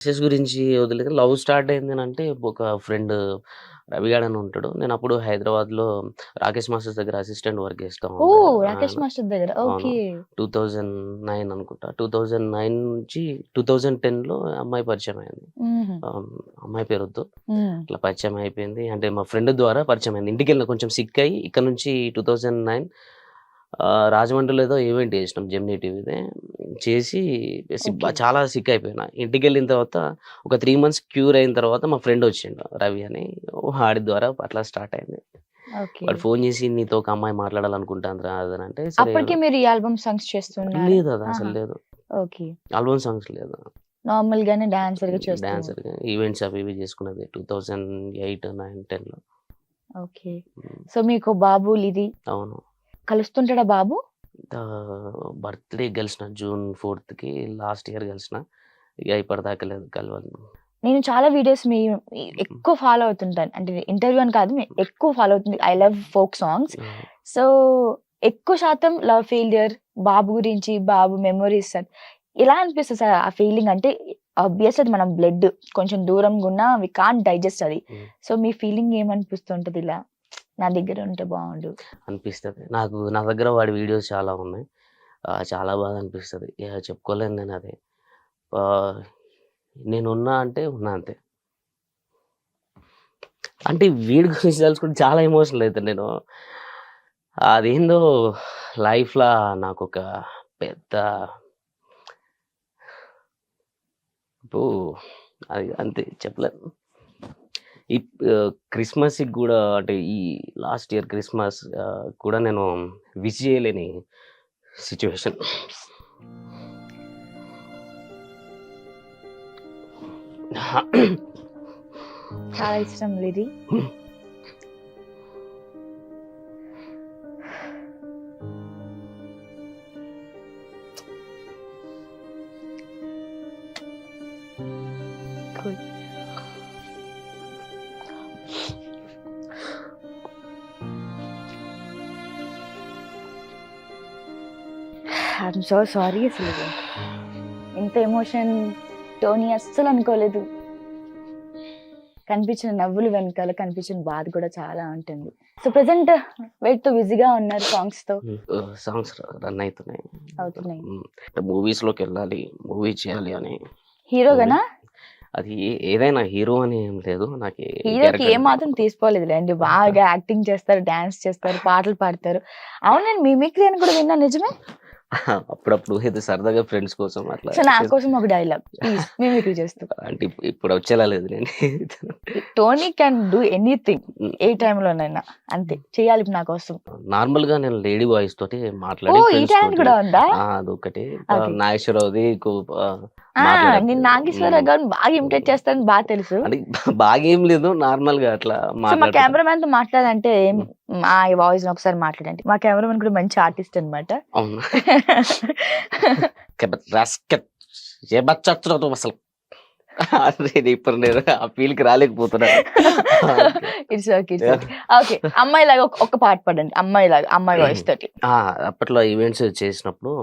Success గురించి వదిలేసి love start అయిందనంటే ఒక ఫ్రెండ్ రవిగాడు అని ఉంటాడు. నేనప్పుడు హైదరాబాద్‌లో రాకేష్ మాస్టర్స్ దగ్గర అసిస్టెంట్ వర్క్ చేస్తా ఉండే. ఓహ్! రాకేష్ మాస్టర్ దగ్గర. అవును. ఓకే. 2009 అనుకుంటా. 2009 నుంచి 2010లో అమ్మాయి పరిచయం అయింది. హుహు. అమ్మాయి పేరొద్దు. హ్మ్. ఇట్లా పరిచయం అయిపోయింది. అంటే మా ఫ్రెండ్ ద్వారా పరిచయం అయింది. ఇంటికెళ్ళిన కొంచెం సిక్ అయ్యి ఇక్కడ నుంచి 2009 రాజమండ్రిలో ఏదో ఈవెంట్ చేసినాం జెమినీ టీవీదే. చేసి ఓకే. చాలా సిక్ అయిపోయినా. ఇంటికెళ్ళిన తర్వాత ఒక 3 మంత్స్ క్యూర్ అయిన తర్వాత మా ఫ్రెండ్ వచ్చిండు రవి అని. వాడి ద్వారా అట్లా స్టార్ట్ అయింది. ఓకే. వాడు ఫోన్ చేసి "నీతో ఒక అమ్మాయి మాట్లాడాలనుకుంటాందిరా" అది అని అంటే సరే అప్పటికి మీరు ఈ ఆల్బమ్ సాంగ్స్ చేస్తున్నారా? లేదు అది ఆహా! అసలు లేదు. ఓకే. ఆల్బమ్ సాంగ్స్ లేదు. నార్మల్‌గానే డాన్సర్‌గా చేస్తూ డాన్సర్‌గా ఈవెంట్స్ అవి ఇవి చేసుకున్నది 2008, 9, 10లో. ఓకే. హ్మ్. సో మీకు బాబు లిరి అవును. కలుస్తుంటాడా బాబు? బర్త్‌డే కలిసిన జూన్ 4థ్‌కి లాస్ట్ ఇయర్ కలిసిన. ఇక ఇప్పటిదాకా లేదు కలవను. నేను చాలా వీడియోస్ మీ ఎక్కువ ఫాలో అవుతుంటాను. అంటే ఇంటర్వ్యూ అని కాదు. ఎక్కువ ఫాలో అవుతుంది. I love folk songs. So ఎక్కువ శాతం లవ్ ఫెయిల్యూర్, బాబు గురించి, బాబు మెమోరీస్ ఎలా అనిపిస్తది సార్ ఆ ఫీలింగ్? అంటే ఆబ్వియస్ అది మన బ్లడ్ కొంచెం దూరంగా ఉన్నా వి కాంట్ డైజెస్ట్ అది. సో మీ ఫీలింగ్ ఏమనిపిస్తుంటది ఇలా? నా దగ్గర ఉంటే బాగుండు అనిపిస్తది. నా దగ్గర వాడి వీడియోస్ చాలా ఉన్నాయి. చాలా బాగా అనిపిస్తది. ఇగ చెప్పుకోలేను నేనది. ఆహ్, నేనున్నా అంటే ఉన్నా అంతే. అంటే వీడి గురించి తలుచుకుంటే చాలా ఎమోషనల్ అయితా నేను. అదేందో లైఫ్‌లా నాకొక పెద్ద అబ్బో! అది అంతే చెప్పలేను. క్రిస్మస్‌కి గూడా అంటే ఈ లాస్ట్ ఇయర్ క్రిస్మస్ కూడా నేను విష్ చేయలేని సిట్యుయేషన్. చాలా ఇష్టం లిరి. కూల్. ఐయామ్ సో సారీ అసలు. ఇంత ఎమోషన్ టోనీ అస్సలు అనుకోలేదు. కనిపించిన నవ్వులు వెనకాల కనిపించిన బాధ కూడా చాలా ఉంటుంది. సో ప్రెజెంట్ వేటితో బిజీగా ఉన్నారు సాంగ్స్‌తో? సాంగ్స్ రన్ అయితున్నాయి. అవుతున్నాయి. మూవీస్‌లోకెళ్ళాలి, మూవీ చేయాలి అని. హీరోగానా? అది ఏదైనా హీరో అని ఏం లేదు. నాకు హీరోకి ఏ మాత్రం తీసిపోలేదులేండి. బాగా యాక్టింగ్ చేస్తారు, డాన్స్ చేస్తారు, పాటలు పాడతారు. అవును, నేను మిమిక్రీ అని కూడా విన్నా, నిజమే? అప్పుడప్పుడు ఏదో సరదాగా ఫ్రెండ్స్ కోసం అట్లా సో నా కోసం ఒక డైలాగ్ ప్లీజ్ మిమిక్రీ చేస్తూ. అంటే ఇప్పుడు వచ్చేలా లేదు నేను. టోనీ క్యాన్ డూ ఎనీథింగ్ ఏ టైంలోనైనా. అంతే చేయాలి నా కోసం. నార్మల్‌గా నేను లేడీ వాయిస్ తోటి ఓ మాట్లాడి ఈ ఫ్రెండ్స్ టాలెంట్ తోటి కూడా ఉందా? అదొకటి. ఓకే. నాగేశ్వరరావుది నేను నాగేశ్వరరావు గారిని బాగా ఇమిటేట్ చేస్తానని బాగా తెలుసు. అంటే బాగా ఏం లేదు. నార్మల్‌గా అట్లా సో మా మాట్లాడుతా. కెమెరామెన్ తో మాట్లాడంటే మా వాయిస్ ఒకసారి మాట్లాడండి. మా కెమెరామెన్ కూడా మంచి ఆర్టిస్ట్ అన్నమాట. అవును. రాస్కెల్ ఏ బచ్చొచ్చినావు అసలు. ఇప్పుడు నేను ఆ ఫీల్‌కి రాలేకపోతున్నా. It's okay. ఓకే. అమ్మాయిలాగా ఒక పాట పాడండి. అమ్మాయిలాగా అమ్మాయి వాయిస్ తోటి. అప్పట్లో ఈవెంట్స్ చేసినప్పుడు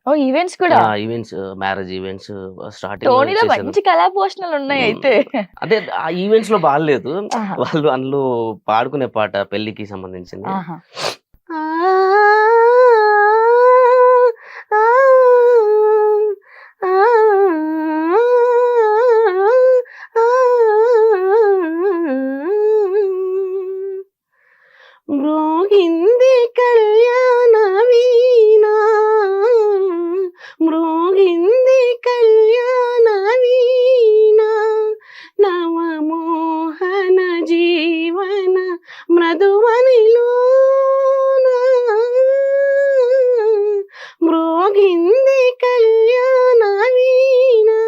ఓ ఈవెంట్స్ కూడా? ఈవెంట్స్ మ్యారేజ్ ఈవెంట్స్ స్టార్టింగ్‌లో టోనీలో చేశాను. మంచి కళా పోషణలు ఉన్నాయి అయితే. అదే ఆ ఈవెంట్స్‌లో పాడలేదు. ఆహా. వాళ్ళు అందులో పాడుకునే పాట పెళ్ళికి సంబంధించింది. ఆహా. మ్రోగింది కళ్యాణ వీణా, మ్రోగింది కళ్యాణ వీణా, నవమోహన జీవన మృదువనిలోన, మ్రోగింది కళ్యాణ వీణా,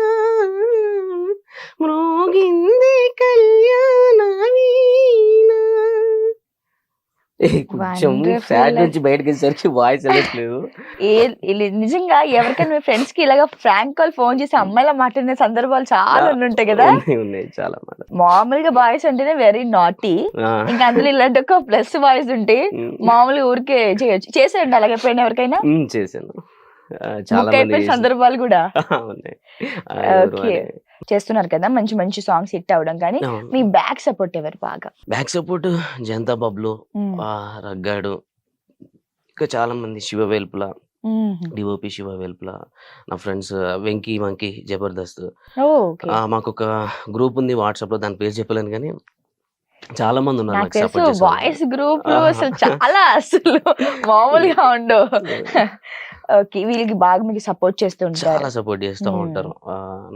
మ్రోగింది కళ్యాణ వీణా. కొంచెం ఫ్యాట్ నుంచి బయటకి వచ్చేసరికి వాయిస్ వెళ్ళట్లేదు. నిజంగా ఎవరికైనా మీ ఫ్రెండ్స్ కి ఇలాగా ఫ్రాంక్ కాల్ ఫోన్ చేసి అమ్మాయిలా మాట్లాడిన సందర్భాలు చాలా ఉంటాయి కదా. ఉన్నాయి చాలా. మామూలుగా బాయ్స్ అంటేనే వెరీ నాటీ. ఇంకా అందులో ఇలాంటి ఒక ప్లస్ బాయ్స్ ఉంటే మామూలుగా ఊరికే చేయొచ్చు. చేసేయండి అలాగే ఎప్పుడైనా ఎవరికైనా? చేశాను. చాలా అయిపోయిన సందర్భాలు కూడా ఉన్నాయి. ఓకే. చేస్తున్నారు కదా, మంచి మంచి సాంగ్స్ హిట్ అవ్వడం, కానీ మీ అవును. బ్యాక్ సపోర్ట్ ఎవరు బాగా? బ్యాక్ సపోర్ట్ జనతా బబ్లు, హ్మ్. రగ్గాడు, ఇంకా చాలా మంది శివ వేల్పుల, హుహు. డిఓపి శివ వేల్పుల, నా friends Venky, monkey, Jabardasth. Okay. మాకొక గ్రూప్ ఉంది వాట్సాప్‌లో, దాని పేరు చెప్పలేను గానీ, చాలా మందున్నారు నాకు నాకు తెలుసు సపోర్ట్ చేసేవాళ్ళు. బాయ్స్ గ్రూప్‌లు ఆహా! అసలు చాలా అసలు మామూలుగా ఉండవు. ఓకే. వీళ్ళకి బాగా మీకు సపోర్ట్ చేస్తూ ఉంటారు. చాలా సపోర్ట్ చేస్తా హ్మ్. ఉంటారు.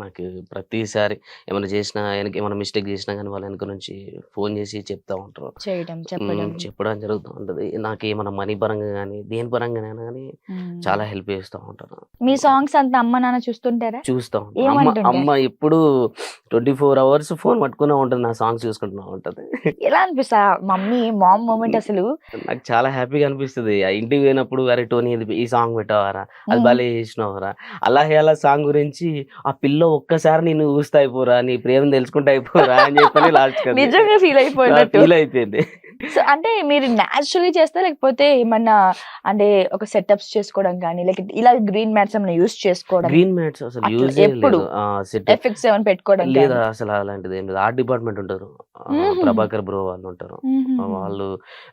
నాకు ప్రతిసారి ఏమైనా చేసినా, ఏమైనా మిస్టేక్ చేసినా గానీ, వాళ్ళ వెనక నుంచి ఫోన్ చేసి చెప్తా ఉంటారు. చేయడం, చెప్పడం. చెప్పడం జరుగుతూ ఉంటది. నాకేమన్నా మనీ పరంగా గానీ, దేని పరంగానైనా గానీ హ్మ్. చాలా హెల్ప్ చేస్తా ఉంటారు. మీ సాంగ్స్ అంతా అమ్మ, నాన్న చూస్తుంటారా? చూస్తా ఉంటా. ఏమంటుంటారు? అమ్మ ఎప్పుడూ 24 అవర్స్ ఫోన్ పట్టుకునే ఉంటది. నా సాంగ్స్ చూసుకుంటూనే ఉంటది. ఎలా అనిపిస్తది? మమ్మీ, మామ్ మూమెంట్ అసలు. నాకు చాలా హ్యాపీగా అనిపిస్తది. ఆ ఇంటికి పోయినప్పుడు "అరే టోనీ ఈ సాంగ్ పెట్టావారా? అది హ్మ్. భలే చేసినావురా! అల్లాహే అల్లా సాంగ్ గురించి ఆ పిల్ల ఒక్కసారి నిన్ను చూస్తే అయిపోరా, నీ ప్రేమను తెలుసుకుంటే అయిపోరా" అని చెప్పని లాస్ట్‌కది నిజంగా ఫీల్ అయిపోయినట్టు. ఫీల్ అయిపోయింది. సో, అంటే మీరు నేచురల్లీ చేస్తారా? లేకపోతే ఏమన్నా అంటే ఒక సెటప్స్ చేసుకోవడం గాని, లేకపోతే ఇలా గ్రీన్ మ్యాట్స్ ఏమైనా యూజ్ చేసుకోవడం, గ్రీన్ మ్యాట్స్ అసలు అట్లా యూజే ఎప్పుడు? లేదు. సెట్ ఎఫెక్ట్స్ ఏమైనా పెట్టుకోవడం లేదా గాని? అసలు అలాంటిదేం లేదు. ఆర్ట్ డిపార్ట్‌మెంట్ ఉంటారు. హుహు. ప్రభాకర్ బ్రో వాళ్ళుంటారు. హుహుహు. వాళ్ళు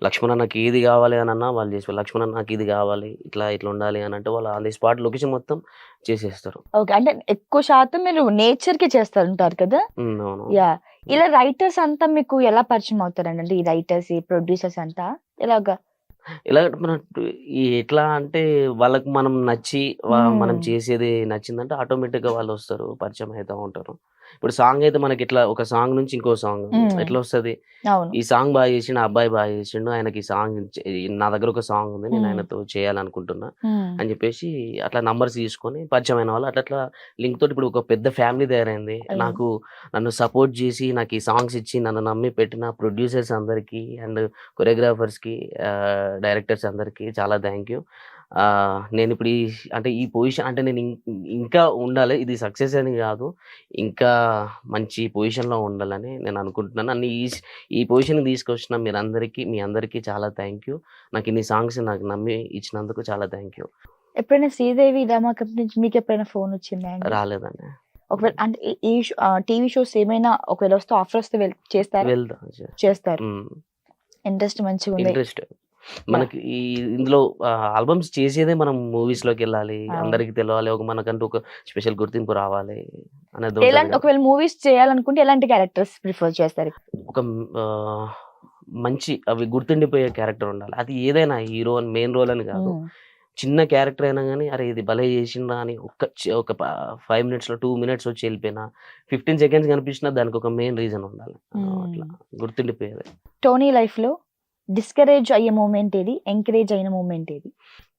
లక్ష్మణ నాకు ఇది కావాలి అనన్నా వాళ్ళు చేసి లక్ష్మణ నాకు ఇది కావాలి, ఇట్లా ఇట్లా ఉండాలి అని అంటే వాళ్ళు ఆన్ ది స్పాట్ లొకేషన్ మొత్తం చేసేస్తారు. ఓకే. అంటే ఎక్కువ శాతం మీరు నేచర్‌కి చేస్తుంటారు కదా! అవును. యాహ్! ఇలా రైటర్స్ అంతా మీకు ఎలా పరిచయం అవుతారండి? అంటే ఈ రైటర్స్, ఈ ప్రొడ్యూసర్స్ అంతా ఎలాగా? ఎలాగంటే మనం ఎట్లా అంటే వాళ్ళకి మనం నచ్చి మనం హ్మ్. చేసేది నచ్చిందంటే ఆటోమేటిక్‌గా వాళ్ళొస్తారు. పరిచయం అయితా ఉంటారు. ఇప్పుడు సాంగ్ అయితే మనకిట్లా ఒక సాంగ్ నుంచి ఇంకో సాంగ్ హ్మ్. ఎట్లొస్తది? అవును. ఈ సాంగ్ బాగా చేసిండు, ఆ అబ్బాయి బాగా చేసిండు. ఆయనకి ఈ సాంగ్ నా దగ్గర ఒక సాంగ్ ఉంది. నేను హ్మ్. ఆయనతో చేయాలనుకుంటున్నా హ్మ్. అని చెప్పేసి అట్లా నంబర్స్ తీసుకొని పరిచయమైన వాళ్ళు అట్లా లింక్ తోటి ఇప్పుడు ఒక పెద్ద ఫ్యామిలీ తయారైంది. అయ్యో! నన్ను సపోర్ట్ చేసి నాకు ఈ సాంగ్స్ ఇచ్చి నన్ను నమ్మి పెట్టిన ప్రొడ్యూసర్స్ అందరికీ అండ్ కొరియోగ్రాఫర్స్‌కి, డైరెక్టర్స్ అందరికీ చాలా థాంక్ యూ. నేనిప్పుడు అంటే ఈ పొజిషన్ అంటే నేను ఇంకా ఉండాలి. ఇది సక్సెస్ అని గాదు. ఇంకా మంచి పొజిషన్‌లో ఉండాలని నేను అనుకుంటున్నాను. నన్ను ఈ పొజిషన్‌కి తీసుకొచ్చిన మీ అందరికీ చాలా థాంక్ యూ. నాకు ఇన్ని సాంగ్స్ నాకు నమ్మి ఇచ్చినందుకు చాలా థాంక్ యూ. ఎప్పుడైనా శ్రీదేవి డ్రామా కంపెనీ నుంచి మీకెప్పుడైనా ఫోనొచ్చిందా అండి? రాలేదండి. ఒకవేళ అంటే టీవీ షోస్ ఏమైనా ఒకవేళ వస్తే ఆఫరొస్తే చేస్తారా? వెళ్తా. చేస్తారు. హ్మ్. ఇంట్రెస్ట్ మంచిగుంది. ఇంట్రెస్ట్. యాహ్! మనకి ఇందులో ఆల్బమ్స్ చేసేదే మనం మూవీస్‌లోకెళ్ళాలి. అవును. అందరికి తెలవాలి. మనకంటూ ఒక స్పెషల్ గుర్తింపు రావాలి అనేదుంటది ఎలాంటి గదా! ఒకవేళ మూవీస్ చేయాలనుకుంటే ఎలాంటి క్యారెక్టర్స్ ప్రిఫర్ చేస్తారు? ఒక ఆహ్, మంచి అవి గుర్తుండిపోయే క్యారెక్టర్ ఉండాలి. అది ఏదైనా హీరో అని మెయిన్ రోల్ అని గాదు. హ్మ్. చిన్న క్యారెక్టర్ అయినా గాని, అరే! ఇది భలే చేసిండ్రా అని ఒక 5 మినిట్స్‌లో, 2 మినిట్స్ వచ్చి ఎళ్ళిపోయినా, 15 సెకండ్స్ కనిపించినా దానికొక మెయిన్ రీజన్ ఉండాలి. హ్మ్. అట్లా గుర్తుండిపోయేది. టోనీ లైఫ్‌లో డిస్కరేజ్ అయ్యే మూమెంట్ ఏది? ఎంకరేజ్ అయిన మూమెంట్ ఏది?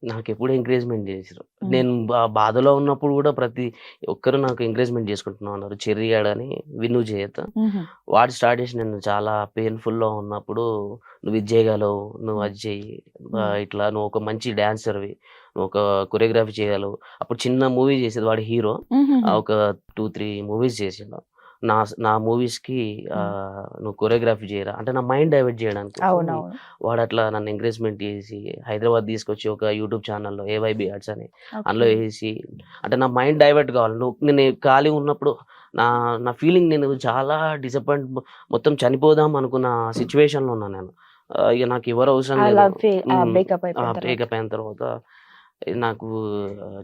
నాకెప్పుడు ఎంకరేజ్‌మెంట్ జేసిర్రు. హ్మ్. నేను బాధలో ఉన్నప్పుడు గూడా ప్రతి ఒక్కరు నాకు ఎంకరేజ్‌మెంట్ చేసుకుంటున్నా ఉన్నారు. 'చెర్రీ' గాడని 'విను జయత్' హుహు. వాడు స్టార్ట్ చేసి నేను చాలా పెయిన్‌ఫుల్‌లో ఉన్నప్పుడు "నువ్వు ఇది జేయగలవు. నువ్వు హ్మ్. అది చెయ్యి. హ్మ్. ఇట్లా నువ్వు ఒక మంచి డాన్సర్‌వి. నువ్వు ఒక కొరియోగ్రఫీ చేయగలవు." అప్పుడు చిన్న మూవీ చేసేది వాడు హీరో. హుహుహు. ఒక 2, 3 మూవీస్ చేసిండు. నా మూవీస్‌కి హ్మ్. "నువ్వు కొరియోగ్రఫీ చేయరా" అంటే నా మైండ్ డైవర్ట్ చేయడానికి కోసం అవునవును. వాడట్లా నన్ను ఎంకరేజ్‌మెంట్ చేసి, హైదరాబాద్ తీసుకొచ్చి ఒక యూట్యూబ్ ఛానెల్‌లో 'ఏవైబీ ఆర్ట్స్' అని అందులో ఓకే. ఏసి అంటే నా మైండ్ డైవర్ట్ కావాలి. నేను ఖాళీగా ఉన్నప్పుడు నా నా ఫీలింగ్ నేను చాలా డిసప్పాయింట్ మొత్తం చనిపోదాం అనుకున్న సిట్యుయేషన్‌లో ఉన్నా నేను. ఇగ నాకెవరు అవసరం అలా లేదు. బ్రేకప్ అయిపోయిన తర్వాత. బ్రేకప్ అయిన తర్వాత నాకు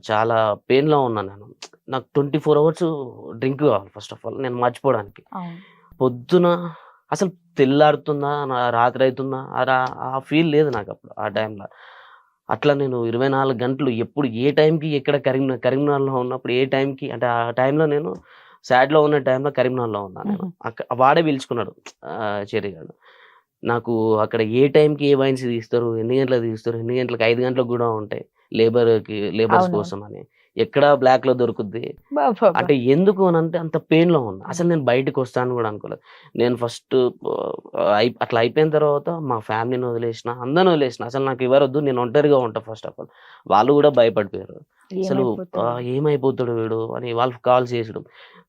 చాలా పెయిన్‌లో ఉన్నా నేను. నాకు 24 అవర్స్ డ్రింక్ కావాలి ఫస్ట్ ఆఫ్ ఆల్ నేను మర్చిపోవడానికి. అవును. పొద్దున అసలు తెల్లారుతుందా? రాత్రయితుందా? ఆ ఫీల్ లేదు నాకప్పుడు ఆ టైంలో. అట్లా నేను 24 గంటలు ఎప్పుడు ఏ టైంకి ఎక్కడ కరీంనగర్‌లో ఉన్నప్పుడు ఏ టైంకి అంటే ఆ టైంలో నేను సాడ్‌లో ఉన్న టైంలో కరీంనగర్‌లో ఉన్నా నేను. హుహు. వాడే పిలుచుకున్నాడు చెర్రీ గాడు. నాకు అక్కడ ఏ టైంకి ఏ వైన్స్ తీస్తారు? ఎన్ని గంటలకు తీస్తారు? ఎన్ని గంటలకు 5 గంటలకు గూడా ఉంటాయి. లేబర్స్ అవునవును. కోసమని. ఎక్కడ బ్లాక్‌లో దొరుకుద్ది. అబ్బబ్బా! అంటే ఎందుకు అనంటే అంత పెయిన్‌లో ఉన్నా. అసలు నేను బయటికొస్తాను గూడా అనుకోలేదు. నేను ఫస్ట్ అట్లా అయిపోయిన తర్వాత మా ఫ్యామిలీని వదిలేసిన, అందరిని వదిలేసిన. అసలు నాకెవరొద్దు. నేను ఒంటరిగా ఉంటా ఫస్ట్ ఆఫ్ ఆల్. వాళ్ళు గూడా భయపడిపోయారు. అసలు ఏమైపోతాడో? ఏమైపోతాడు వీడు అని వాళ్ళు కాల్స్ చేసుడు.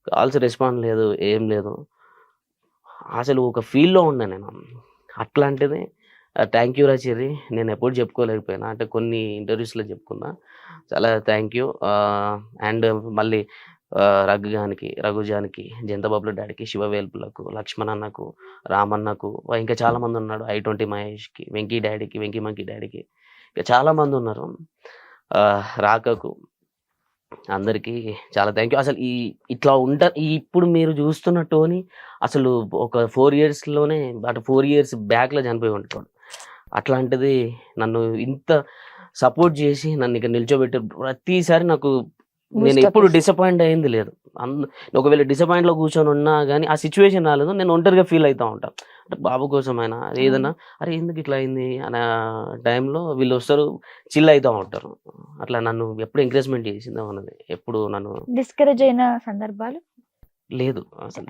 కాల్స్ రెస్పాండ్ లేదు. ఏం లేదు. అసలు ఒక ఫీల్‌లో ఉన్నా నేను. అట్లాంటిది థాంక్ యూ రా చెర్రీ. నేనెప్పుడు చెప్పుకోలేకపోయినా. అంటే కొన్ని ఇంటర్వ్యూస్‌లో చెప్పుకున్నా. చాలా థాంక్ యూ. అండ్ మళ్ళీ రఘుజానికి, జంతబాబుల డాడీకి, శివవేల్పులకు, లక్ష్మణ్ అన్నకు, రామన్నకు, ఇంకా చాలామంది ఉన్నాడు. I20 మహేష్‌కి, వెంకీ డాడీకి, వెంకీ మంకీ డాడీకి, ఇక చాలామంది ఉన్నారు. రాకకు అందరికీ చాలా థ్యాంక్ యూ. అసలు ఇట్లా ఇప్పుడు మీరు చూస్తున్న టోనీ అసలు ఒక 4 ఇయర్స్‌లోనే, అంటే 4 ఇయర్స్ బ్యాక్‌లో చనిపోయి ఉంటాడు. అట్లాంటిది నన్ను ఇంత సపోర్ట్ చేసి నన్ను ఇక్కడ నిల్చోబెట్టారు. ప్రతిసారి నాకు నేను ఎప్పుడు డిసప్పాయింట్ అయింది లేదు. ఒకవేళ డిసప్పాయింట్‌లో కూర్చొని ఉన్నా కానీ ఆ సిచ్యువేషన్ రాలేదు. నేను ఒంటరిగా ఫీల్ అవుతా ఉంటాను. అంటే బాబు కోసమైనా ఏదన్నా అరే ఎందుకు ఇట్లా అయింది అనే టైంలో వీళ్ళు వస్తారు, చిల్ అవుతూ ఉంటారు. అట్లా నన్ను ఎప్పుడు ఎంకరేజ్మెంట్ చేసింది అన్నది ఎప్పుడు నన్ను డిస్కరేజ్ అయిన సందర్భాలు లేదు. అసలు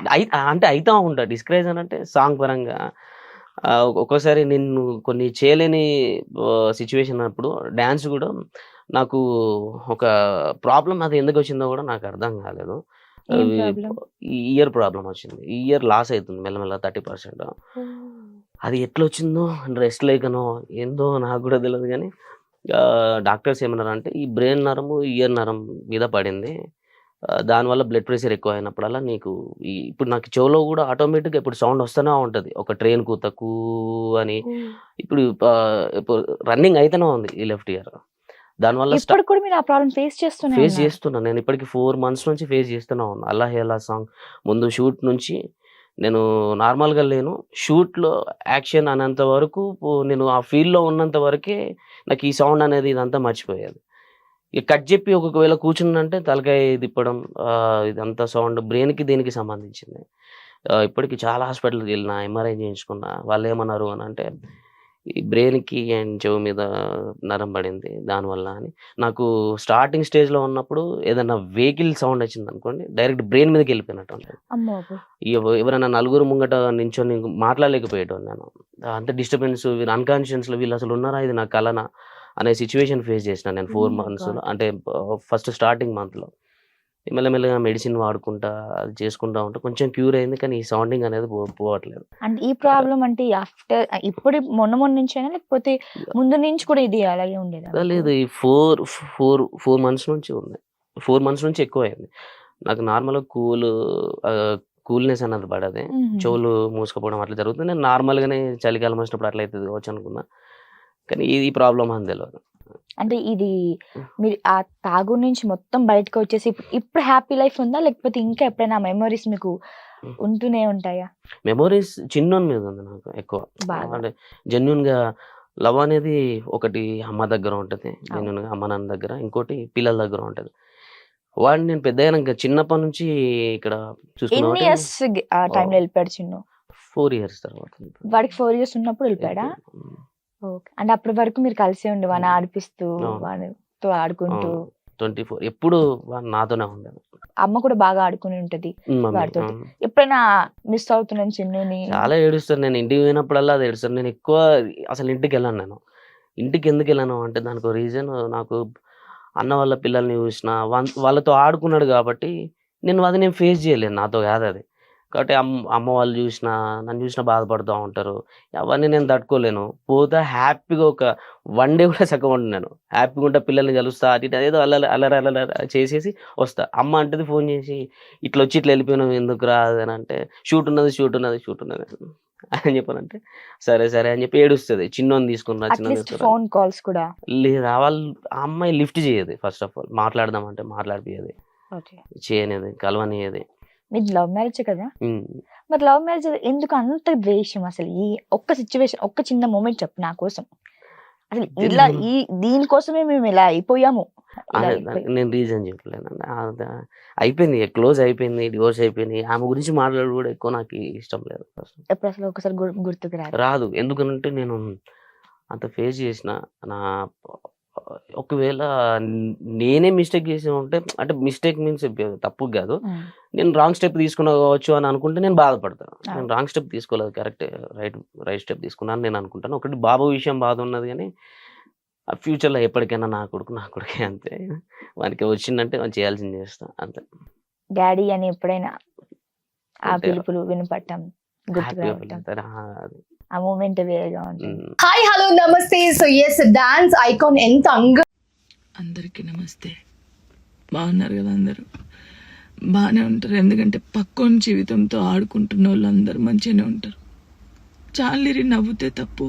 అంటే అయితా ఉంటా. డిస్కరేజ్ అని అంటే సాంగ్ పరంగా ఒక్కోసారి నేను కొన్ని చేయలేని సిచ్యువేషన్ అప్పుడు డ్యాన్స్ కూడా నాకు ఒక ప్రాబ్లం అది ఎందుకు వచ్చిందో కూడా నాకు అర్థం కాలేదు. ఏం ప్రాబ్లం? ఈ ఇయర్ ప్రాబ్లం వచ్చింది. ఈ ఇయర్ లాస్ అవుతుంది మెల్లమెల్ల 30%. అది ఎట్లా వచ్చిందో రెస్ట్ లేకనో ఏందో నాకు కూడా తెలియదు. కానీ డాక్టర్స్ ఏమన్నారంటే ఈ బ్రెయిన్ నరము ఇయర్ నరం మీద పడింది. దానివల్ల బ్లడ్ ప్రెషర్ ఎక్కువ అయినప్పుడల్లా నీకు ఇప్పుడు నాకు చెవులో కూడా ఆటోమేటిక్గా ఇప్పుడు సౌండ్ వస్తూనే ఉంటుంది. ఒక ట్రైన్ కూతకు అని ఇప్పుడు రన్నింగ్ అయితేనే ఉంది ఈ లెఫ్ట్ ఇయర్. దానివల్ల ఇప్పుడు కూడా మీరు ఆ ప్రాబ్లం ఫేస్ చేస్తున్నా. నేను ఇప్పటికి 4 months నుంచి ఫేస్ చేస్తూనే ఉన్నా. అల్లా హేలా సాంగ్ ముందు షూట్ నుంచి నేను నార్మల్గా లేను. షూట్లో యాక్షన్ అనేంత వరకు నేను ఆ ఫీల్డ్లో ఉన్నంత వరకే నాకు ఈ సౌండ్ అనేది ఇదంతా మర్చిపోయేది. ఇక కట్ చెప్పి ఒకవేళ కూర్చున్నంటే తలకాయ తిప్పడం, ఇదంతా సౌండ్ బ్రెయిన్కి దీనికి సంబంధించింది. ఇప్పటికి చాలా హాస్పిటల్కి వెళ్ళిన, ఎంఆర్ఐ చేయించుకున్నా. వాళ్ళు ఏమన్నారు అని అంటే ఈ బ్రెయిన్కి అండ్ చెవు మీద నరం పడింది దానివల్ల అని. నాకు స్టార్టింగ్ స్టేజ్లో ఉన్నప్పుడు ఏదైనా వెహికల్ సౌండ్ వచ్చింది అనుకోండి డైరెక్ట్ బ్రెయిన్ మీదకి వెళ్ళిపోయినట్టు ఉంటుంది. ఎవరైనా నలుగురు ముంగట నించొని మాట్లాడలేకపోయేటోని నేను. అంత డిస్టర్బెన్స్, వీళ్ళు అన్కాన్షియస్లో వీళ్ళు అసలు ఉన్నారా ఇది నా కలనా అనే సిచ్యువేషన్ ఫేస్ చేసిన నేను 4 monthsలో. అంటే ఫస్ట్ స్టార్టింగ్ మంత్లో మెల్లమెల్లగా మెడిసిన్ వాడుకుంటా అది చేసుకుంటా ఉంటే కొంచెం క్యూర్ అయింది. కానీ ఈ సౌండింగ్ అనేది పోవట్లేదు. అంటే ఈ ప్రాబ్లం అంటే ఆఫ్టర్ ఇప్పుడు మొన్న నుంచేనా లేకపోతే ముందు నుంచి కూడా ఇది అలాగే ఉండేదా? లేదు, ఈ 4 months నుంచి ఉంది. 4 months నుంచి ఎక్కువ అయింది నాకు. నార్మల్గా కూల్నెస్ అన్నది పడది, చెవులు మూసుకుపోవడం అట్లా జరుగుతుంది. నేను నార్మల్గానే చలికాలం వచ్చినప్పుడు అట్లా అవుతుంది కావచ్చు అనుకున్నా. కానీ ఇది ప్రాబ్లం అని తెలియదు. అంటే ఇది మీరు ఆ తాగు నుంచి మొత్తం బయటకు వచ్చేసి ఇప్పుడు హ్యాపీ లైఫ్ ఉందా లేకపోతే ఇంకా ఎప్పుడైనా మెమరీస్ మీకు ఉంటూనే ఉంటాయా? మెమరీస్ చిన్నోని మీద ఉంది నాకు ఎక్కువ. అంటే జెన్యున్గా లవ్ అనేది ఒకటి అమ్మ దగ్గర ఉంటుంది, జెన్యున్గా అమ్మ నాన్న దగ్గర, ఇంకోటి పిల్లల దగ్గర ఉంటుంది. వాడిని నేను పెద్ద అయినాక చిన్నప్పటి నుంచి ఇక్కడ చూసుకున్నా. 4 years తర్వాత వాడికి 4 years ఉన్నప్పుడు వెళ్ళిపోయాడా? ఓకే. అంటే అప్పటి వరకు మీరు కలిసే ఉండి వాడిని ఆడిపిస్తూ వాడితో ఆడుకుంటూ 24 ఎప్పుడు నాతోనే ఉండేది. అమ్మ కూడా బాగా ఆడుకుని ఉంటది వాడితో. ఎప్పుడైనా మిస్ అవుతున్నాను చిన్నుని? చాలా ఏడుస్తాను నేను. ఇంటికి పోయినప్పుడల్లా అది ఏడుస్తాను. నేను ఎక్కువ అసలు ఇంటికి వెళ్ళాను. నేను ఇంటికి ఎందుకు వెళ్ళాను అంటే దానికి రీజన్, నాకు అన్న వాళ్ళ పిల్లల్ని చూసిన వాళ్ళతో ఆడుకున్నాడు కాబట్టి నేను ఫేస్ చేయలేను. నాతో కాదు అది. కాబట్టి అమ్మ వాళ్ళు చూసినా నన్ను చూసినా బాధపడుతూ ఉంటారు. అవన్నీ నేను తట్టుకోలేను. పోతా హ్యాపీగా ఒక 1 day కూడా సగం ఉండి నేను హ్యాపీగా ఉంటా. పిల్లల్ని కలుస్తా, అటు ఇటు అదేదో అల్లరి చేసేసి వస్తా. అమ్మ అంటది ఫోన్ చేసి ఇట్లా వచ్చి ఇట్లా వెళ్ళిపోయినావు ఎందుకు రాదని అంటే షూట్ ఉన్నది అని చెప్పానంటే సరే అని చెప్పి ఏడుస్తుంది. చిన్నోని తీసుకున్నా. ఫోన్ కాల్స్ కూడా లేదా వాళ్ళు ఆ అమ్మాయి లిఫ్ట్ చేయదు. ఫస్ట్ ఆఫ్ ఆల్ మాట్లాడదామంటే మాట్లాడిపోయేది, చేయనేది, కలవనియేది. మీది లవ్ మ్యారేజ్ కదా? మరి లవ్ మ్యారేజ్ ఎందుకు అంత ద్వేషం? అసలు ఈ ఒక్క సిచ్యువేషన్, ఒక్క చిన్న మూమెంట్ చెప్పు నా కోసం. అసలు ఇలా దీనికోసమే మేము ఇలా అయిపోయాము. నేను రీజన్ చెప్పలేనండి. అయిపోయింది, క్లోజ్ అయిపోయింది, డివోర్స్ అయిపోయింది. ఆమె గురించి మాట్లాడు కూడా ఎక్కువ నాకు ఇష్టం లేదు. ఎప్పుడు అసలు ఒకసారి గుర్తుకు రాదు. ఎందుకంటే నేను అంత ఫేస్ చేసిన నా ఒకవేళ నేనే మిస్టేక్ చేసి ఉంటే, అంటే మిస్టేక్ మీన్స్ తప్పు కాదు, నేను రాంగ్ స్టెప్ తీసుకున్నా కావచ్చు అని అనుకుంటే నేను బాధపడతాను. నేను రాంగ్ స్టెప్ తీసుకోలేదు, కరెక్ట్ రైట్ స్టెప్ తీసుకున్నాను నేను అనుకుంటాను. ఒకటి బాబు విషయం బాధ ఉన్నది, కానీ ఆ ఫ్యూచర్లో ఎప్పటికైనా నా కొడుకే అంతే. వానికి వచ్చిందంటే మనం చేయాల్సింది చేస్తాను అంతే. డాడీ అని ఎప్పుడైనా ఆ పిలుపులు వినపడటం, ఆ మూమెంట్ వేరేగా ఉంటుంది. హాయ్ హలో నమస్తే. సో ఎస్ డాన్స్ ఐకాన్ ఎంత అందరికీ నమస్తే. బాగున్నారు కదా అందరూ? బాగానే ఉంటారు, ఎందుకంటే పక్కోని జీవితంతో ఆడుకుంటున్న వాళ్ళందరూ మంచిగానే ఉంటారు. జాన్లిరి నవ్వుతే తప్పు,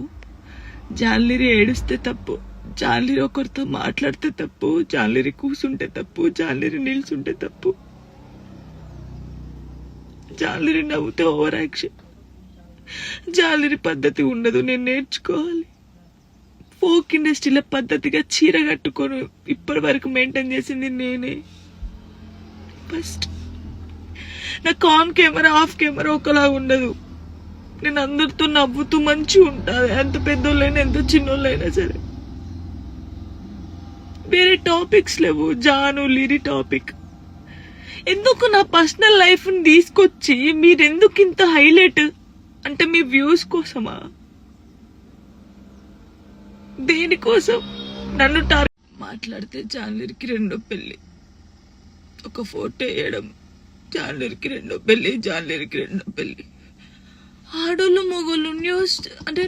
జాన్లిరి ఏడుస్తే తప్పు, జాన్లిరి ఒకరితో మాట్లాడితే తప్పు, జాన్లిరి కూసుంటే తప్పు, జాన్లిరి నిల్చుంటే తప్పు, జాన్లిరి నవ్వుతే ఓవర్ యాక్షన్. జాన్లిరి పద్ధతి ఉండదు, నేను నేర్చుకోవాలి. ఫోక్ ఇండస్ట్రీలో పద్ధతిగా చీర కట్టుకొని ఇప్పటి వరకు మెయింటైన్ చేసింది నేనే. ఫస్ట్ నాకు ఆన్ కెమెరా ఆఫ్ కెమెరా ఒకలా ఉండదు. నేను అందరితో నవ్వుతూ మంచిగా ఉంటాను, ఎంత పెద్దోళ్ళైనా ఎంత చిన్నోళ్ళైనా సరే. వేరే టాపిక్స్ లేవు, జాను లిరి టాపిక్. ఎందుకు నా పర్సనల్ లైఫ్ ని తీసుకొచ్చి మీరెందుకు ఇంత హైలైట్? అంటే మీ వ్యూస్ కోసమా? దేనికోసం నన్ను మాట్లాడితే జాన్లిరికి రెండో పెళ్లి, ఒక ఫోటో వేయడం, జాన్లిరికి రెండో పెళ్లి, జాన్లిరికి రెండో పెళ్లి. ఆడోళ్ళు మొగోళ్ళు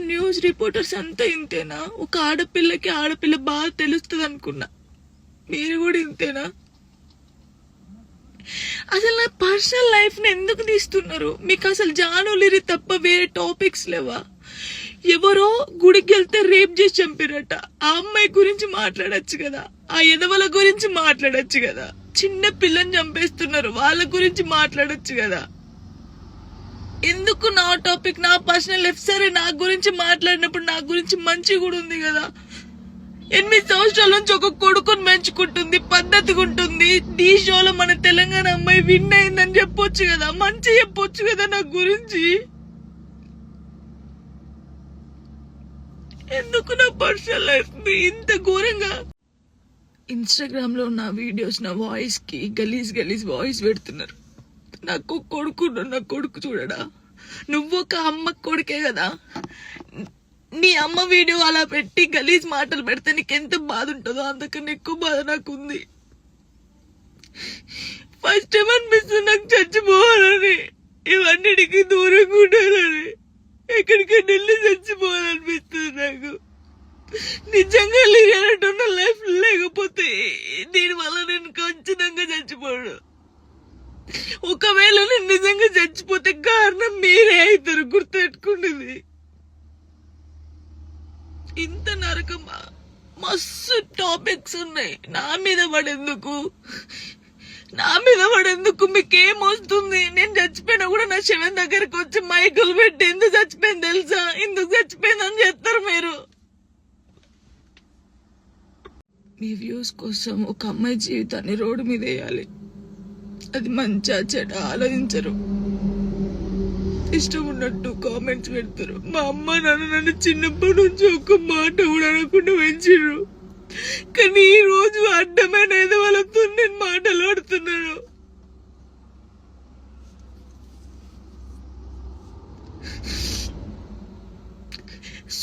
న్యూస్ రిపోర్టర్స్ అంతా ఇంతేనా? ఒక ఆడపిల్లకి ఆడపిల్ల బాగా తెలుస్తుంది అనుకున్నా, మీరు కూడా ఇంతేనా? అసలు నా పర్సనల్ లైఫ్ ని ఎందుకు తీస్తున్నారు? మీకు అసలు జానులిరి తప్ప వేరే టాపిక్స్ లేవా? ఎవరో గుడికి వెళ్తే రేప్ చేసి చంపారట, ఆ అమ్మాయి గురించి మాట్లాడచ్చు కదా, ఆ ఎదవల గురించి మాట్లాడచ్చు కదా. చిన్న పిల్లని చంపేస్తున్నారు, వాళ్ళ గురించి మాట్లాడచ్చు కదా. ఎందుకు నా టాపిక్, నా పర్సనల్ లైఫ్? సరే, నా గురించి మాట్లాడినప్పుడు నా గురించి మంచి కూడా ఉంది కదా. 8 సంవత్సరాల నుంచి ఒక కొడుకుని పెంచుకుంటుంది, పద్ధతిగా ఉంటుంది. ఈ షోలో మన తెలంగాణ అమ్మాయి విన్ అయిందని చెప్పొచ్చు కదా, మంచి చెప్పొచ్చు కదా నా గురించి. ఎందుకు నా పర్సనల్ లైఫ్ ఇంత ఘోరంగా? ఇన్స్టాగ్రామ్ లో నా వీడియోస్, నా వాయిస్ కి గలీజ్ గలీజ్ వాయిస్ పెడుతున్నారు. నాకు నా కొడుకు చూడడా? నువ్వు ఒక అమ్మ కొడుకే కదా, నీ అమ్మ వీడియో అలా పెట్టి గలీజ్ మాటలు పెడితే నీకెంత బాధ ఉంటుందో అంతకన్నా ఎక్కువ బాధ నాకుంది. ఫస్ట్ టైం అనిపిస్తుంది నాకు చచ్చిపోవాలని, ఇవన్నిటికీ దూరంగా ఉండాలని, ఎక్కడికైనా వెళ్ళి చచ్చిపోవాలనిపిస్తుంది నాకు. నిజంగా లేనట్టున్న లైఫ్ లేకపోతే దీనివల్ల నేను ఖచ్చితంగా చచ్చిపోను. ఒకవేళ నేను నిజంగా చచ్చిపోతే కారణం మీరే అవుతారు, గుర్తుపెట్టుకునేది. ఇంత నరకమా? మస్తు టాపిక్స్ ఉన్నాయి. నా మీద పడేందుకు మీకేమొస్తుంది? నేను చచ్చిపోయినా కూడా నా శవం దగ్గరకు వచ్చి మైకులు పెట్టి ఎందుకు చచ్చిపోయింది తెలుసా, ఎందుకు చచ్చిపోయిందని చెప్తారు మీరు. మీ వ్యూస్ కోసం ఒక అమ్మాయి జీవితాన్ని రోడ్డు మీద వేయాలి, అది మంచిగా చెడ ఆలోచించరు. ఇష్టం ఉన్నట్టు కామెంట్స్ పెడతారు. మా అమ్మ నాన్న నన్ను చిన్నప్పటి నుంచి ఒక్క మాట కూడా అనకుండా పెంచారు, కానీ ఈ రోజు అడ్డమైన ఎదవలతో నేను మాటలు ఆడుతున్నాను.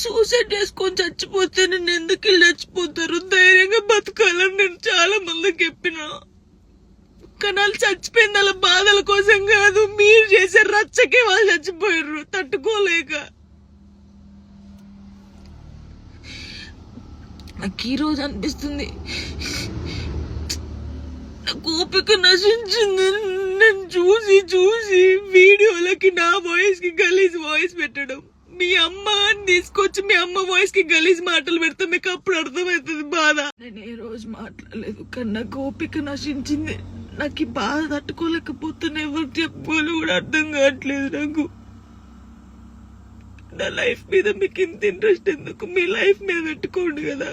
సూసైడ్ చేసుకొని చచ్చిపోతే నేను ఎందుకు వెళ్ళి చచ్చిపోతారు? ధైర్యంగా బతకాలని నేను చాలా మందికి చెప్పినా, కానీ వాళ్ళు చచ్చిపోయింది వాళ్ళ బాధల కోసం కాదు, మీరు చేసే రచ్చకే వాళ్ళు చచ్చిపోయారు తట్టుకోలేక. నాకు ఈ రోజు అనిపిస్తుంది నాకు ఓపిక నశించింది. నేను చూసి వీడియోలకి నా వాయిస్ కి గలీజ్ వాయిస్ పెట్టడం, మీ అమ్మని తీసుకొచ్చి మీ అమ్మ వాయిస్ కి గలీజ్ మాటలు పెడితే మీకు అప్పుడు అర్థమవుతుంది బాధ. నేను ఏ రోజు మాట్లాడలేదు, కానీ నాకు ఓపిక నశించింది. నాకు ఈ బాధ తట్టుకోలేకపోతున్నా, ఎవరు చెప్పుకోవాలి కూడా అర్థం కావట్లేదు నాకు. నా లైఫ్ మీద మీకు ఇంత ఇంట్రెస్ట్ ఎందుకు? మీ లైఫ్ మీద పెట్టుకోండి కదా.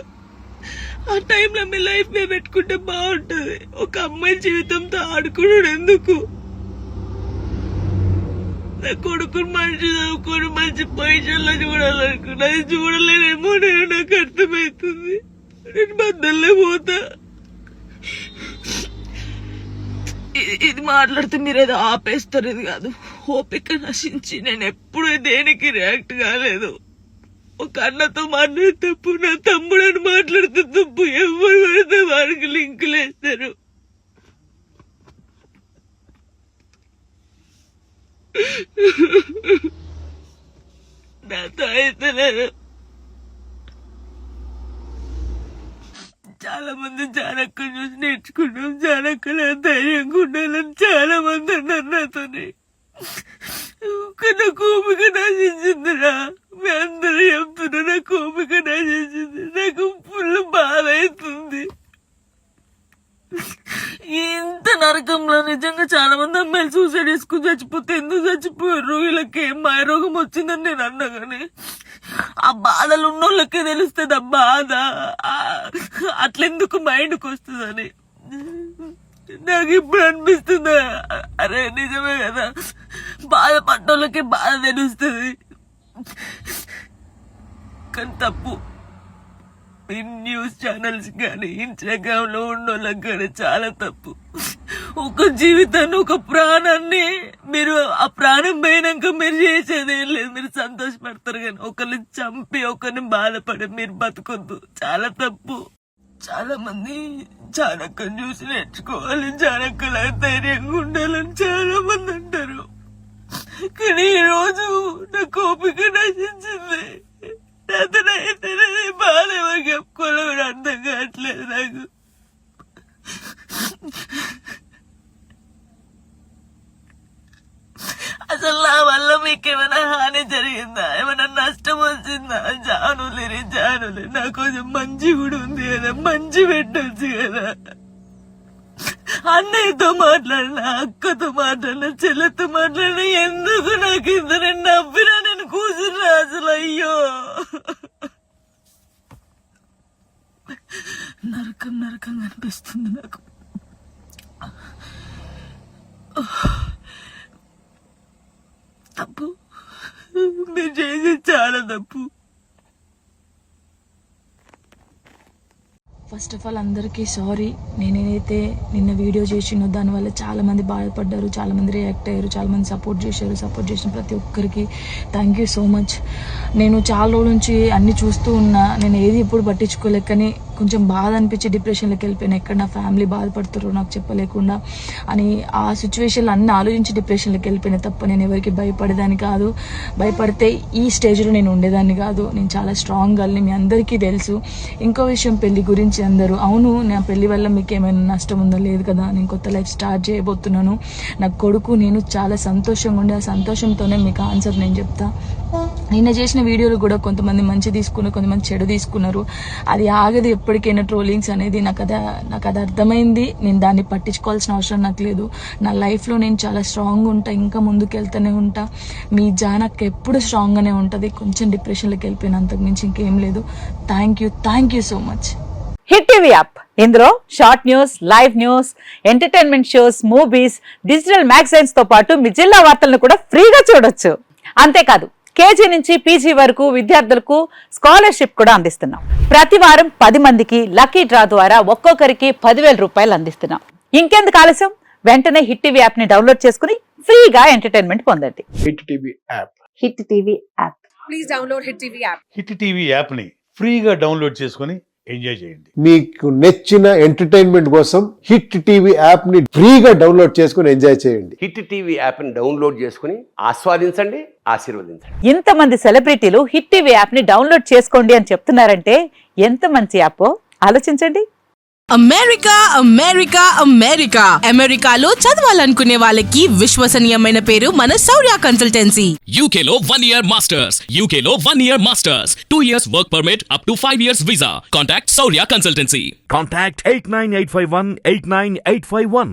ఆ టైంలో మీ లైఫ్ మీద పెట్టుకుంటే బాగుంటది. ఒక అమ్మాయి జీవితంతో ఆడుకున్నాడు ఎందుకు? నా కొడుకుని మంచి చదువుకొని మంచి పొజిషన్లో చూడాలనుకున్నా, అది చూడలేనేమో నేను, నాకు అర్థమవుతుంది. నేను బద్దల్లే పోతా. ఇది మాట్లాడితే మీరు ఏదో ఆపేస్తారు, ఇది కాదు. ఓపిక నశించి నేను ఎప్పుడు దేనికి రియాక్ట్ కాలేదు. ఒక అన్నతో మాట్లాడే తప్పు, నా తమ్ముడని మాట్లాడితే తప్పు, ఎవరు పడితే వారికి లింకులు వేస్తారు. నాతో అయితే చాలా మంది జానక్కని చూసి నేర్చుకున్నాం, జానక్కల ధైర్యంగా ఉండాలని చాలా మంది అన్నారు నాతోని. నా కోపిక నశించిందిరా, మీ అందరూ చెప్తున్నా నా కోపిక నశించింది. నాకు ఫుల్ బాధ అవుతుంది. ఇంత నరకంలో నిజంగా చాలా మంది అమ్మాయిలు సూసైడ్ చేసుకుని చచ్చిపోతే ఎందుకు చచ్చిపోయారు, వీళ్ళకి ఏం మాయరోగం వచ్చిందని నేను అన్నా కానీ ఆ బాధలు ఉన్నోళ్ళకే తెలుస్తుంది ఆ బాధ. అట్లెందుకు మైండ్కి వస్తుందని నాకు ఇప్పుడు అనిపిస్తుందా, అరే నిజమే కదా, బాధపడ్డోళ్ళకి బాధ తెలుస్తుంది. కానీ తప్పు ఈ న్యూస్ ఛానల్స్ కానీ ఇన్స్టాగ్రామ్ లో ఉన్నోళ్ళకి కానీ చాలా తప్పు. ఒక జీవితాన్ని, ఒక ప్రాణాన్ని మీరు ఆ ప్రాణం పోయినాక మీరు చేసేది ఏం లేదు, మీరు సంతోషపడతారు. కానీ ఒకరిని చంపి ఒకరిని బాధపడి మీరు బతకొద్దు, చాలా తప్పు. చాలా మంది జానక్కని చూసి నేర్చుకోవాలి, జానక్కలా ధైర్యంగా ఉండాలని చాలా మంది అంటారు. కానీ ఈ రోజు నా కోపిక నశించింది. అయితే బాధ ఎవరికి చెప్పుకోవాలో కూడా అర్థం కావట్లేదు నాకు. అసలు నా వల్ల మీకేమైనా హాని జరిగిందా, ఏమైనా నష్టం వచ్చిందా? జానులేని నా కొంచెం మంచి కూడా ఉంది కదా, మంచి పెట్టొచ్చు కదా. అన్నయ్యతో మాట్లాడినా, అక్కతో మాట్లాడినా, చెల్లెతో మాట్లాడినా, ఎందుకు నాకు ఇద్దరు నవ్వినా నేను కూర్చున్నా అసలు. అయ్యో నరకం అనిపిస్తుంది నాకు. తప్పు, మీరు చేసేది చాలా తప్పు. ఫస్ట్ ఆఫ్ ఆల్ అందరికీ సారీ. నేనేదైతే నిన్న వీడియో చేసినో దానివల్ల చాలామంది బాధపడ్డారు, చాలామంది రియాక్ట్ అయ్యారు, చాలామంది సపోర్ట్ చేశారు. సపోర్ట్ చేసిన ప్రతి ఒక్కరికి థ్యాంక్ యూ సో మచ్. నేను చాలా రోజుల నుంచి అన్ని చూస్తూ ఉన్నా, నేను ఏది ఎప్పుడు పట్టించుకోలేక, కానీ కొంచెం బాధ అనిపించి డిప్రెషన్లోకి వెళ్ళిపోయాను. ఎక్కడ నా ఫ్యామిలీ బాధపడుతారో నాకు చెప్పలేకుండా అని ఆ సిచ్యువేషన్లో అన్ని ఆలోచించి డిప్రెషన్లోకి వెళ్ళిపోయినా తప్ప నేను ఎవరికి భయపడేదాన్ని కాదు. భయపడితే ఈ స్టేజ్లో నేను ఉండేదాన్ని కాదు. నేను చాలా స్ట్రాంగ్ గర్ల్ని, మీ అందరికీ తెలుసు. ఇంకో విషయం, పెళ్లి గురించి అందరూ అవును నా పెళ్లి వల్ల మీకు ఏమైనా నష్టం ఉందో, లేదు కదా, నేను కొత్త లైఫ్ స్టార్ట్ చేయబోతున్నాను. నా కొడుకు నేను చాలా సంతోషంగా ఉండే, ఆ సంతోషంతోనే మీకు ఆన్సర్ నేను చెప్తా. నిన్న చేసిన వీడియోలు కూడా కొంతమంది మంచి తీసుకున్నారు, కొంతమంది చెడు తీసుకున్నారు. అది ఆగదు ఎప్పటికైనా ట్రోలింగ్స్ అనేది. నాకు అది అర్థమైంది. నేను దాన్ని పట్టించుకోవాల్సిన అవసరం నాకు లేదు. నా లైఫ్లో నేను చాలా స్ట్రాంగ్ ఉంటా, ఇంకా ముందుకు వెళ్తూనే ఉంటా. మీ జానక్క ఎప్పుడు స్ట్రాంగ్గానే ఉంటుంది. కొంచెం డిప్రెషన్లోకి వెళ్ళిపోయిన, అంతకు మించి ఇంకేం లేదు. Thank you so much. Hit TV app, ఇందులో short news, live news, entertainment shows, movies, digital magazines తో పాటు మీ జిల్లా వార్తలను కూడా ఫ్రీగా చూడొచ్చు. అంతేకాదు కేజీ నుంచి పీజీ వరకు విద్యార్థులకు స్కాలర్షిప్ కూడా అందిస్తున్నాం. ప్రతి వారం 10 మందికి లక్కీ డ్రా ద్వారా ఒక్కొక్కరికి 10,000 రూపాయలు అందిస్తున్నాం. ఇంకెందుకు ఆలస్యం, వెంటనే హిట్ టీవీ యాప్ ని డౌన్లోడ్ చేసుకుని ఫ్రీగా ఎంటర్టైన్మెంట్ పొందండి. Hit TV app. Hit TV app. Please download hit TV app. Hit TV app ని ఫ్రీగా డౌన్లోడ్ చేసుకొని ఎంజాయ్ చేయండి. మీకు నచ్చిన ఎంటర్టైన్మెంట్ కోసం హిట్ టీవీ యాప్ ని ఫ్రీగా డౌన్లోడ్ చేసుకుని ఎంజాయ్ చేయండి. హిట్ టీవీ యాప్ ని డౌన్లోడ్ చేసుకుని ఆస్వాదించండి, ఆశీర్వదించండి. ఇంతమంది సెలబ్రిటీలు హిట్ టీవీ యాప్ ని డౌన్లోడ్ చేసుకోండి అని చెప్తున్నారంటే ఎంత మంచి యాప్ ఆలోచించండి. అమెరికాలో చదవాలనుకునే వాళ్ళకి విశ్వసనీయమైన పేరు మన శౌర్య కన్సల్టెన్సీ. UK లో 1 year masters, UK లో 1 year masters, 2 years work permit up to 5 years visa. Contact Saurya Consultancy. Contact 89851 89851.